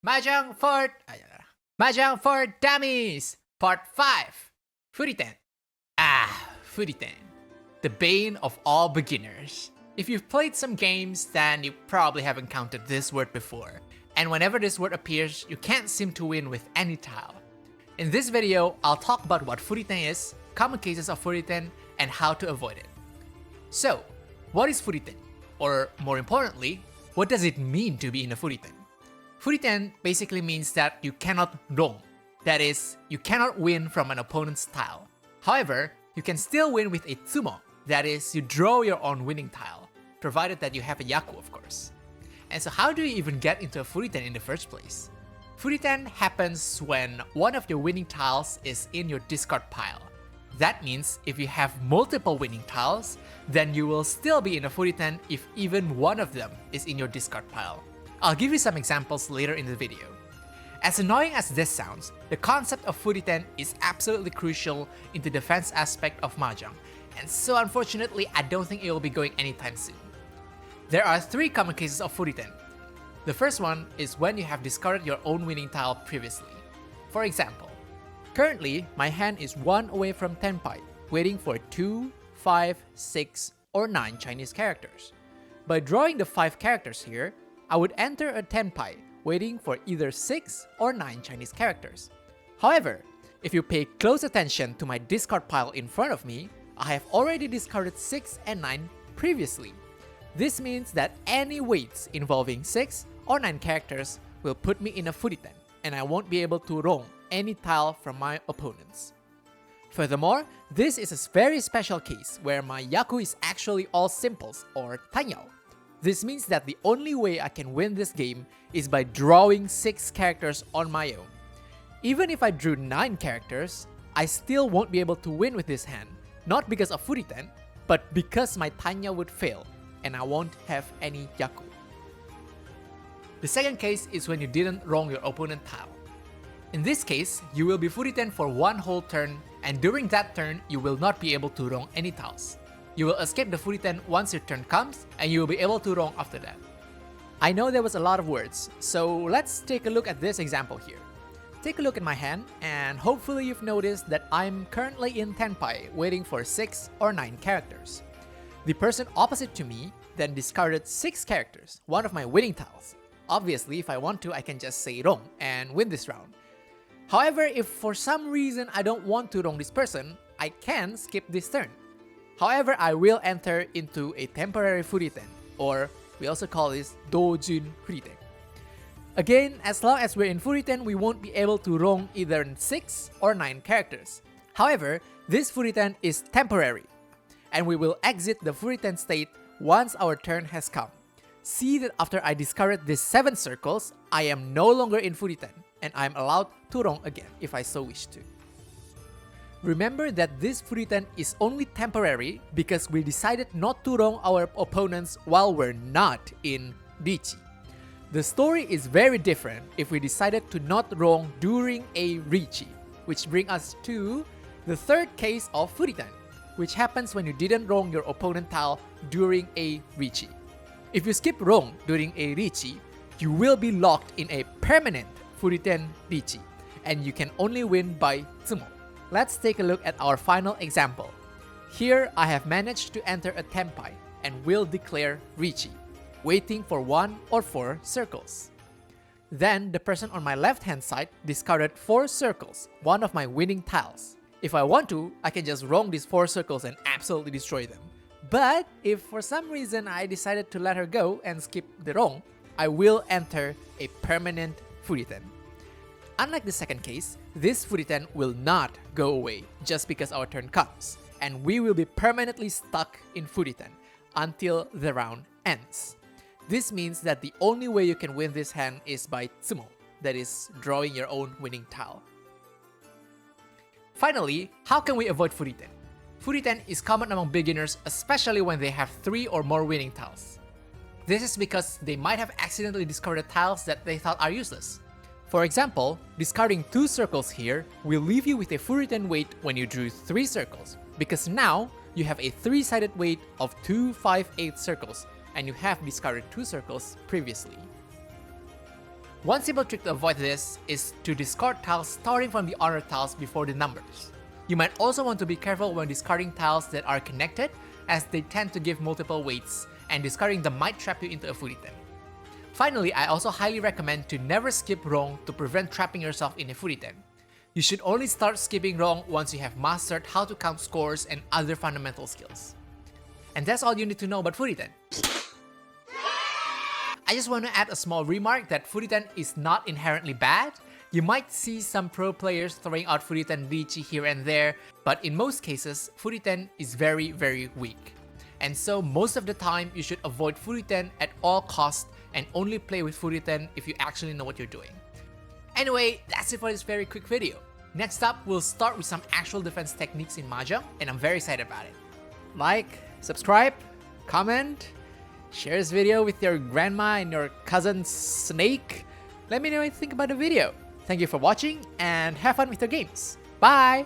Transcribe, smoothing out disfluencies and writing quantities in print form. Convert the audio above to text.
Mahjong for Mahjong for Dummies Part 5 Furiten. Furiten, the bane of all beginners. If you've played some games, then you probably have encountered this word before, and whenever this word appears, you can't seem to win with any tile. In this video, I'll talk about what Furiten is, common cases of Furiten, and how to avoid it. So, what is Furiten? Or more importantly, what does it mean to be in a Furiten? Furiten basically means that you cannot rong. That is, you cannot win from an opponent's tile. However, you can still win with a tsumo. That is, you draw your own winning tile, provided that you have a Yaku, of course. And so how do you even get into a Furiten in the first place? Furiten happens when one of your winning tiles is in your discard pile. That means if you have multiple winning tiles, then you will still be in a Furiten if even one of them is in your discard pile. I'll give you some examples later in the video. As annoying as this sounds, the concept of Furiten is absolutely crucial in the defense aspect of Mahjong, and so unfortunately I don't think it will be going anytime soon. There are 3 common cases of Furiten. The first one is when you have discarded your own winning tile previously. For example, currently my hand is 1 away from Tenpai, waiting for 2, 5, 6, or 9 Chinese characters. By drawing the 5 characters here, I would enter a Tenpai, waiting for either 6 or 9 Chinese characters. However, if you pay close attention to my discard pile in front of me, I have already discarded 6 and 9 previously. This means that any waits involving 6 or 9 characters will put me in a Furiten, and I won't be able to rong any tile from my opponents. Furthermore, this is a very special case where my Yaku is actually all simples or tanyao. This means that the only way I can win this game is by drawing 6 characters on my own. Even if I drew 9 characters, I still won't be able to win with this hand, not because of Furiten, but because my Tanya would fail, and I won't have any Yaku. The second case is when you didn't rong your opponent tile. In this case, you will be Furiten for 1 whole turn, and during that turn, you will not be able to rong any tiles. You will escape the Furiten once your turn comes, and you will be able to rong after that. I know there was a lot of words, so let's take a look at this example here. Take a look at my hand, and hopefully you've noticed that I'm currently in Tenpai waiting for 6 or 9 characters. The person opposite to me then discarded 6 characters, one of my winning tiles. Obviously, if I want to, I can just say rong and win this round. However, if for some reason I don't want to rong this person, I can skip this turn. However, I will enter into a temporary Furiten, or we also call this Dojun Furiten. Again, as long as we're in Furiten, we won't be able to rong either 6 or 9 characters. However, this Furiten is temporary, and we will exit the Furiten state once our turn has come. See that after I discarded these 7 circles, I am no longer in Furiten, and I'm allowed to rong again if I so wish to. Remember that this Furiten is only temporary because we decided not to rong our opponents while we're not in Riichi. The story is very different if we decided to not rong during a Riichi, which brings us to the third case of Furiten, which happens when you didn't rong your opponent tile during a Riichi. If you skip rong during a Riichi, you will be locked in a permanent Furiten Riichi, and you can only win by tsumo. Let's take a look at our final example. Here, I have managed to enter a Tenpai and will declare Riichi, waiting for 1 or 4 circles. Then, the person on my left hand side discarded 4 circles, one of my winning tiles. If I want to, I can just rong these 4 circles and absolutely destroy them. But if for some reason I decided to let her go and skip the rong, I will enter a permanent Furiten. Unlike the second case, this Furiten will not go away just because our turn comes, and we will be permanently stuck in Furiten until the round ends. This means that the only way you can win this hand is by tsumo, that is, drawing your own winning tile. Finally, how can we avoid Furiten? Furiten is common among beginners, especially when they have 3 or more winning tiles. This is because they might have accidentally discarded tiles that they thought are useless. For example, discarding 2 circles here will leave you with a Furiten weight when you drew 3 circles, because now you have a 3-sided weight of 2, 5, 8 circles, and you have discarded 2 circles previously. One simple trick to avoid this is to discard tiles starting from the honor tiles before the numbers. You might also want to be careful when discarding tiles that are connected, as they tend to give multiple weights, and discarding them might trap you into a Furiten. Finally, I also highly recommend to never skip Rong to prevent trapping yourself in a Furiten. You should only start skipping Rong once you have mastered how to count scores and other fundamental skills. And that's all you need to know about Furiten. I just want to add a small remark that Furiten is not inherently bad. You might see some pro players throwing out Furiten Riichi here and there, but in most cases, Furiten is very, very weak. And so most of the time, you should avoid Furiten at all costs and only play with Furiten if you actually know what you're doing. Anyway, that's it for this very quick video. Next up, we'll start with some actual defense techniques in Mahjong, and I'm very excited about it. Like, subscribe, comment, share this video with your grandma and your cousin Snake. Let me know what you think about the video. Thank you for watching and have fun with your games. Bye!